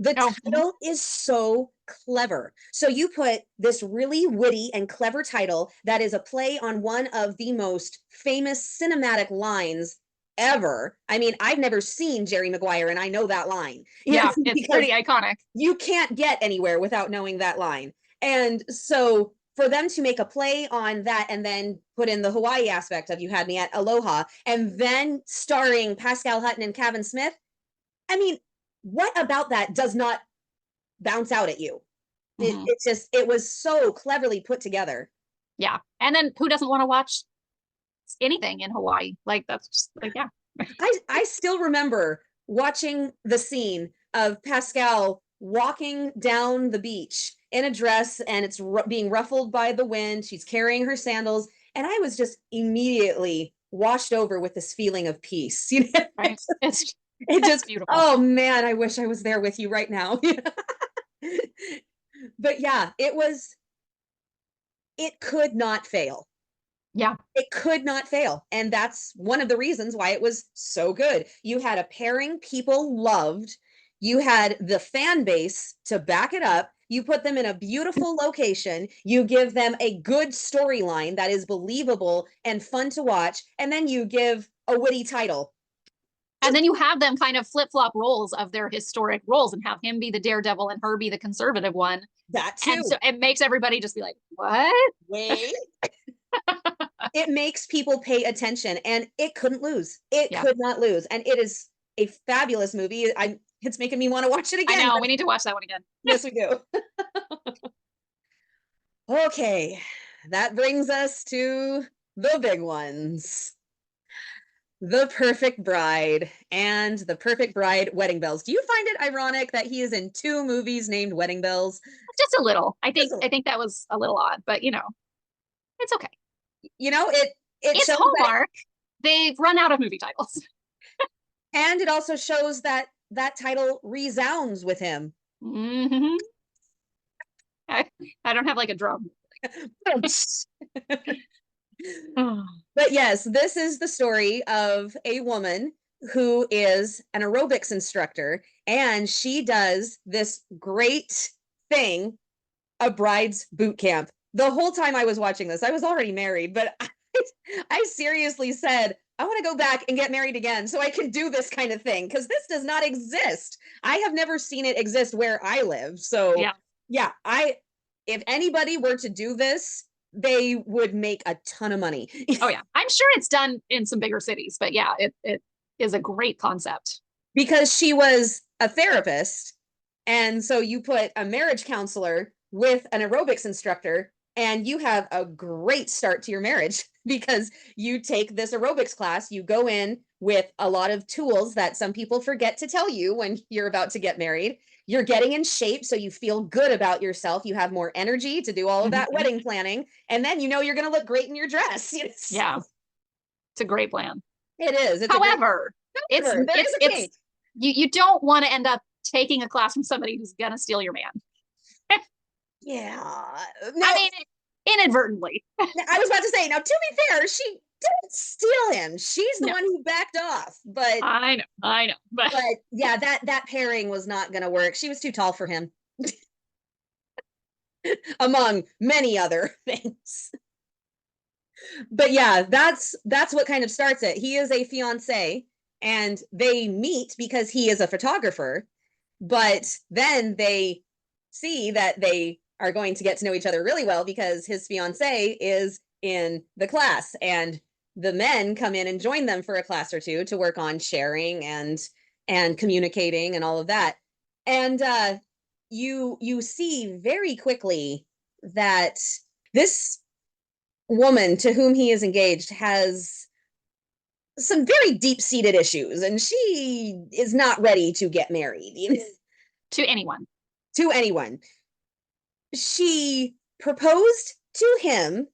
Speaker 2: The title is so clever. So you put this really witty and clever title that is a play on one of the most famous cinematic lines ever. I mean, I've never seen Jerry Maguire, and I know that line.
Speaker 1: Yeah, it's pretty iconic.
Speaker 2: You can't get anywhere without knowing that line. And so for them to make a play on that and then put in the Hawaii aspect of You Had Me at Aloha, and then starring Pascale Hutton and Kavan Smith, I mean, what about that does not bounce out at you? It was so cleverly put together.
Speaker 1: Yeah. And then who doesn't want to watch anything in Hawaii? Like, that's just like, yeah.
Speaker 2: I still remember watching the scene of Pascale walking down the beach in a dress and it's being ruffled by the wind. She's carrying her sandals. And I was just immediately washed over with this feeling of peace.
Speaker 1: Right.
Speaker 2: It just
Speaker 1: beautiful.
Speaker 2: Oh man, I wish I was there with you right now. But yeah, it could not fail.
Speaker 1: Yeah.
Speaker 2: It could not fail. And that's one of the reasons why it was so good. You had a pairing people loved. You had the fan base to back it up. You put them in a beautiful location. You give them a good storyline that is believable and fun to watch. And then you give a witty title.
Speaker 1: And then you have them kind of flip-flop roles of their historic roles and have him be the daredevil and her be the conservative one.
Speaker 2: That too.
Speaker 1: And so it makes everybody just be like, what?
Speaker 2: Wait. It makes people pay attention and it couldn't lose. It could not lose. And it is a fabulous movie. It's making me want to watch it again.
Speaker 1: I know. We need to watch that one again.
Speaker 2: Yes, we do. Okay. That brings us to the big ones. The Perfect Bride and The Perfect Bride Wedding Bells. Do you find it ironic that he is in 2 movies named Wedding Bells?
Speaker 1: Just a little. I think that was a little odd, but it's okay.
Speaker 2: It's
Speaker 1: Hallmark. They've run out of movie titles.
Speaker 2: And it also shows that title resounds with him.
Speaker 1: Mm-hmm. I don't have like a drum.
Speaker 2: But yes, this is the story of a woman who is an aerobics instructor, and she does this great thing, a bride's boot camp. The whole time I was watching this, I was already married, but I seriously said, I want to go back and get married again so I can do this kind of thing, because this does not exist. I have never seen it exist where I live. So yeah, if anybody were to do this, they would make a ton of money.
Speaker 1: Oh yeah. I'm sure it's done in some bigger cities, but yeah, it is a great concept.
Speaker 2: Because she was a therapist. And so you put a marriage counselor with an aerobics instructor and you have a great start to your marriage because you take this aerobics class, you go in with a lot of tools that some people forget to tell you when you're about to get married. You're getting in shape so you feel good about yourself. You have more energy to do all of that wedding planning. And then you know you're going to look great in your dress.
Speaker 1: Yeah. It's a great plan.
Speaker 2: It is.
Speaker 1: However,
Speaker 2: there is a change.
Speaker 1: You don't want to end up taking a class from somebody who's going to steal your man.
Speaker 2: Yeah.
Speaker 1: No, I mean, inadvertently.
Speaker 2: I was about to say, now, to be fair, she didn't steal him. She's the one who backed off. But
Speaker 1: I know. But
Speaker 2: yeah, that pairing was not going to work. She was too tall for him. Among many other things. But yeah, that's what kind of starts it. He is a fiance, and they meet because he is a photographer, but then they see that they are going to get to know each other really well because his fiance is in the class, and the men come in and join them for a class or two to work on sharing and communicating and all of that. And you see very quickly that this woman to whom he is engaged has some very deep-seated issues, and she is not ready to get married
Speaker 1: to anyone.
Speaker 2: She proposed to him,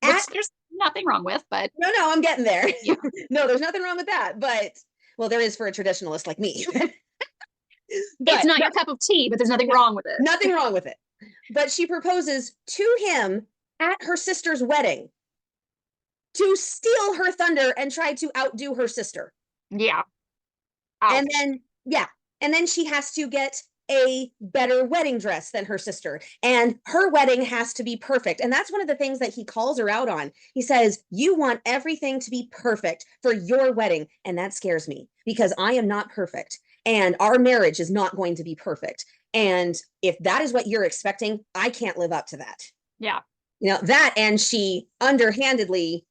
Speaker 1: which there's nothing wrong with, but
Speaker 2: no, I'm getting there.
Speaker 1: Yeah.
Speaker 2: No, there's nothing wrong with that, but well, there is for a traditionalist like me.
Speaker 1: It's not your cup of tea, but there's nothing wrong with it.
Speaker 2: Nothing wrong with it. But she proposes to him at her sister's wedding to steal her thunder and try to outdo her sister.
Speaker 1: Yeah.
Speaker 2: Ouch. And then she has to get a better wedding dress than her sister, and her wedding has to be perfect. And that's one of the things that he calls her out on. He says, you want everything to be perfect for your wedding, and that scares me because I am not perfect, and our marriage is not going to be perfect. And if that is what you're expecting, I can't live up to that.
Speaker 1: Yeah.
Speaker 2: That, and she underhandedly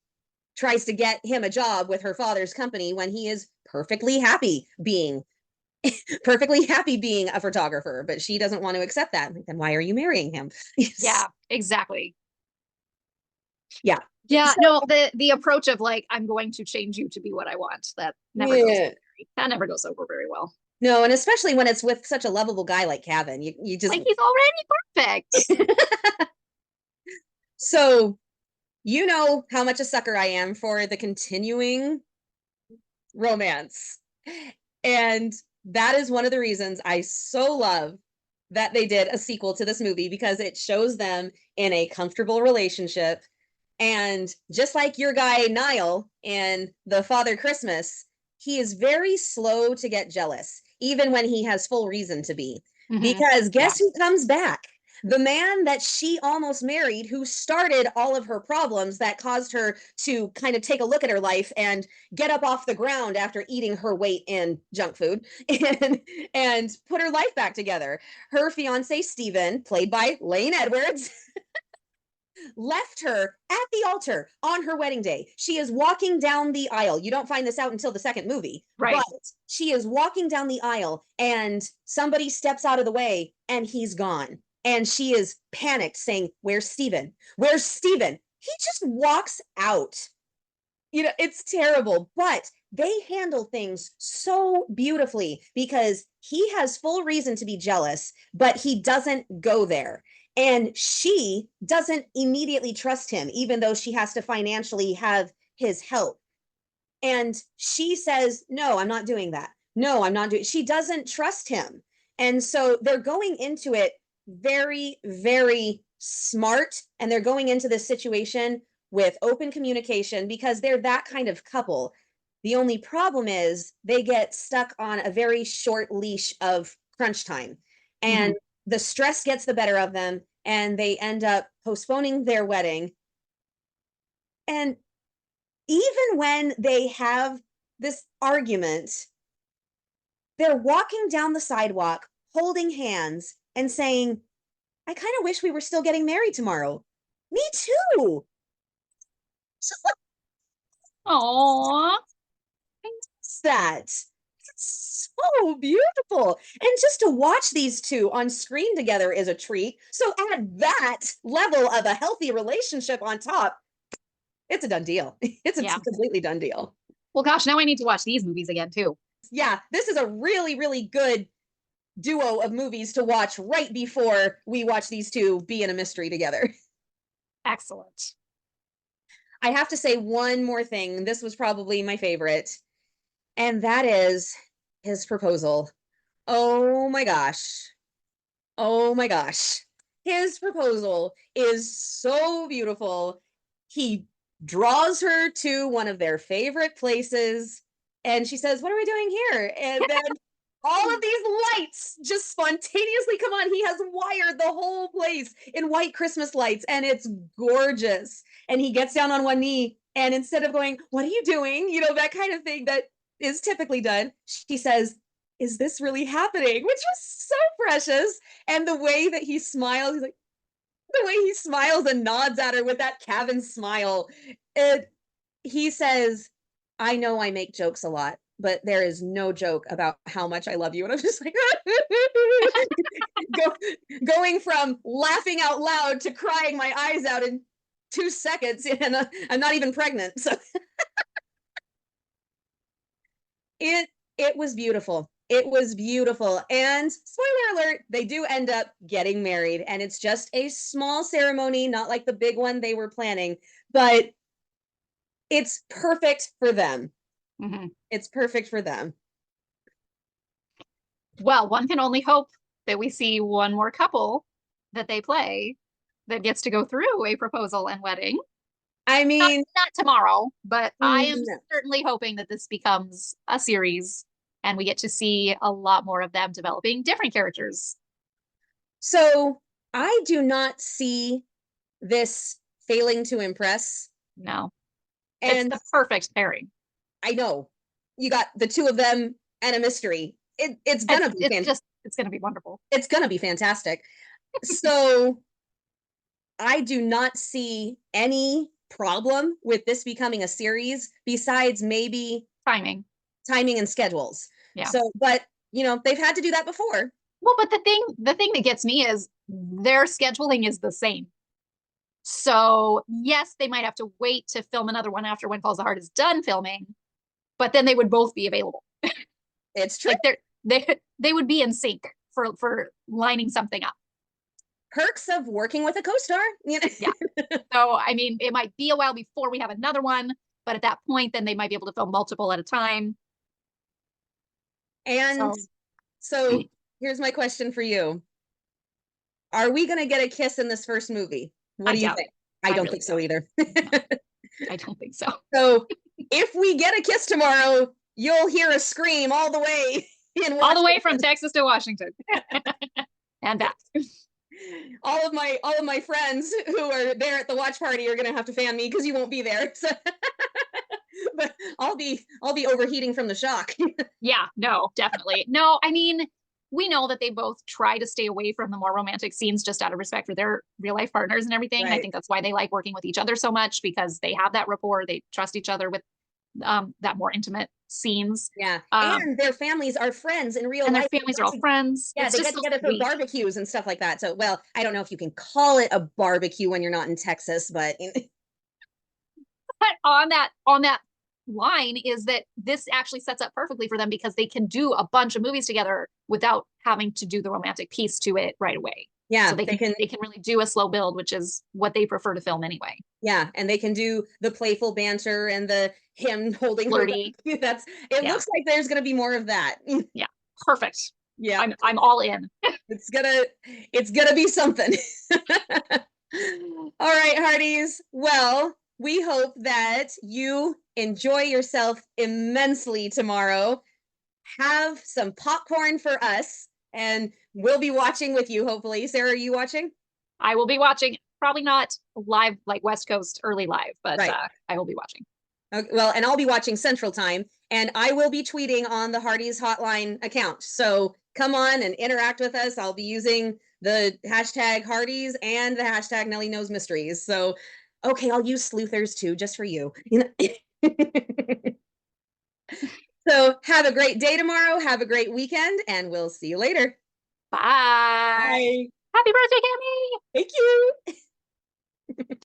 Speaker 2: tries to get him a job with her father's company when he is perfectly happy being a photographer, but she doesn't want to accept that. Then why are you marrying him?
Speaker 1: Yeah, exactly.
Speaker 2: Yeah.
Speaker 1: Yeah, no, the approach of like, I'm going to change you to be what I want, that never goes over very well.
Speaker 2: No, and especially when it's with such a lovable guy like Kavan. You just
Speaker 1: like, he's already perfect.
Speaker 2: So you know how much a sucker I am for the continuing romance. And that is one of the reasons I so love that they did a sequel to this movie, because it shows them in a comfortable relationship. And just like your guy Niall in The Father Christmas, he is very slow to get jealous, even when he has full reason to be. Because guess who comes back? The man that she almost married, who started all of her problems that caused her to kind of take a look at her life and get up off the ground after eating her weight in junk food and put her life back together. Her fiance, Stephen, played by Lane Edwards, left her at the altar on her wedding day. She is walking down the aisle. You don't find this out until the second movie.
Speaker 1: Right.
Speaker 2: But she is walking down the aisle and somebody steps out of the way and he's gone. And she is panicked, saying, where's Stephen? Where's Stephen? He just walks out. It's terrible, but they handle things so beautifully because he has full reason to be jealous, but he doesn't go there. And she doesn't immediately trust him, even though she has to financially have his help. And she says, no, I'm not doing that. No, I'm not doing it. She doesn't trust him. And so they're going into it very, very smart. And they're going into this situation with open communication because they're that kind of couple. The only problem is they get stuck on a very short leash of crunch time. And the stress gets the better of them, and they end up postponing their wedding. And even when they have this argument, they're walking down the sidewalk, holding hands and saying, I kind of wish we were still getting married tomorrow. Me too. So,
Speaker 1: aww.
Speaker 2: That. It's so beautiful. And just to watch these two on screen together is a treat. So add that level of a healthy relationship on top. It's a done deal. It's a completely done deal.
Speaker 1: Well, gosh, now I need to watch these movies again too.
Speaker 2: Yeah, this is a really, really good duo of movies to watch right before we watch these two be in a mystery together.
Speaker 1: Excellent.
Speaker 2: I have to say one more thing. This was probably my favorite, and that is his proposal. Oh my gosh. Oh my gosh. His proposal is so beautiful. He draws her to one of their favorite places, and she says, "What are we doing here?" And then all of these lights just spontaneously come on. He has wired the whole place in white Christmas lights, and it's gorgeous. And he gets down on one knee, and instead of going, "What are you doing?" You know, that kind of thing that is typically done, she says, "Is this really happening?" Which was so precious. And the way that he smiles, he's like, the way he smiles and nods at her with that Kavan smile. He says, "I know I make jokes a lot, but there is no joke about how much I love you." And I'm just like, going from laughing out loud to crying my eyes out in 2 seconds, and I'm not even pregnant. So it was beautiful. It was beautiful. And spoiler alert, they do end up getting married, and it's just a small ceremony, not like the big one they were planning, but it's perfect for them.
Speaker 1: Mhm.
Speaker 2: It's perfect for them.
Speaker 1: Well, one can only hope that we see one more couple that they play that gets to go through a proposal and wedding.
Speaker 2: I mean,
Speaker 1: Not tomorrow, but I am
Speaker 2: no.
Speaker 1: certainly hoping that this becomes a series and we get to see a lot more of them developing different characters.
Speaker 2: So I do not see this failing to impress.
Speaker 1: No, it's
Speaker 2: And
Speaker 1: the perfect pairing.
Speaker 2: I know you got the two of them and a mystery. It's gonna be
Speaker 1: It's gonna be wonderful.
Speaker 2: it's gonna be fantastic. So I do not see any problem with this becoming a series besides maybe
Speaker 1: Timing.
Speaker 2: timing and schedules.
Speaker 1: Yeah.
Speaker 2: So, but you know, they've had to do that before.
Speaker 1: Well, but the thing that gets me is their scheduling is the same. So yes, they might have to wait to film another one after When Falls the Heart is done filming, but then they would both be available.
Speaker 2: It's true.
Speaker 1: Like they would be in sync for lining something up.
Speaker 2: Perks of working with a co-star. You know?
Speaker 1: Yeah. So I mean, it might be a while before we have another one, but at that point, then they might be able to film multiple at a time.
Speaker 2: And so here's my question for you. Are we going to get a kiss in this first movie? What do you think? I don't think so either.
Speaker 1: I don't think so.
Speaker 2: So if we get a kiss tomorrow, you'll hear a scream all the way in Washington.
Speaker 1: All the way from Texas to Washington. And back.
Speaker 2: All of my friends who are there at the watch party are going to have to fan me because you won't be there. So but I'll be overheating from the shock.
Speaker 1: Yeah, no, definitely. No, I mean, we know that they both try to stay away from the more romantic scenes just out of respect for their real life partners and everything. Right. I think that's why they like working with each other so much, because they have that rapport. They trust each other with that more intimate scenes.
Speaker 2: Yeah. And their families are friends in real life.
Speaker 1: And their families are all friends.
Speaker 2: Yeah, they get together for barbecues and stuff like that. So, well, I don't know if you can call it a barbecue when you're not in Texas, but
Speaker 1: on that line is that this actually sets up perfectly for them because they can do a bunch of movies together without having to do the romantic piece to it right away.
Speaker 2: Yeah,
Speaker 1: so they can really do a slow build, which is what they prefer to film anyway.
Speaker 2: Yeah, and they can do the playful banter and the him holding
Speaker 1: flirty.
Speaker 2: Looks like there's going to be more of that.
Speaker 1: Yeah, perfect.
Speaker 2: Yeah,
Speaker 1: I'm all in.
Speaker 2: it's gonna be something. All right, Hearties. Well, we hope that you enjoy yourself immensely tomorrow. Have some popcorn for us, and we'll be watching with you, hopefully. Sarah, are you watching?
Speaker 1: I will be watching. Probably not live, like West Coast early live, but right. I will be watching.
Speaker 2: Okay, well, and I'll be watching Central Time, and I will be tweeting on the Hearties hotline account. So come on and interact with us. I'll be using the hashtag Hearties and the hashtag Nelly Knows Mysteries. So, okay, I'll use sleuthers too, just for you. So have a great day tomorrow. Have a great weekend, and we'll see you later.
Speaker 1: Bye.
Speaker 2: Bye.
Speaker 1: Happy birthday, Cammy.
Speaker 2: Thank you.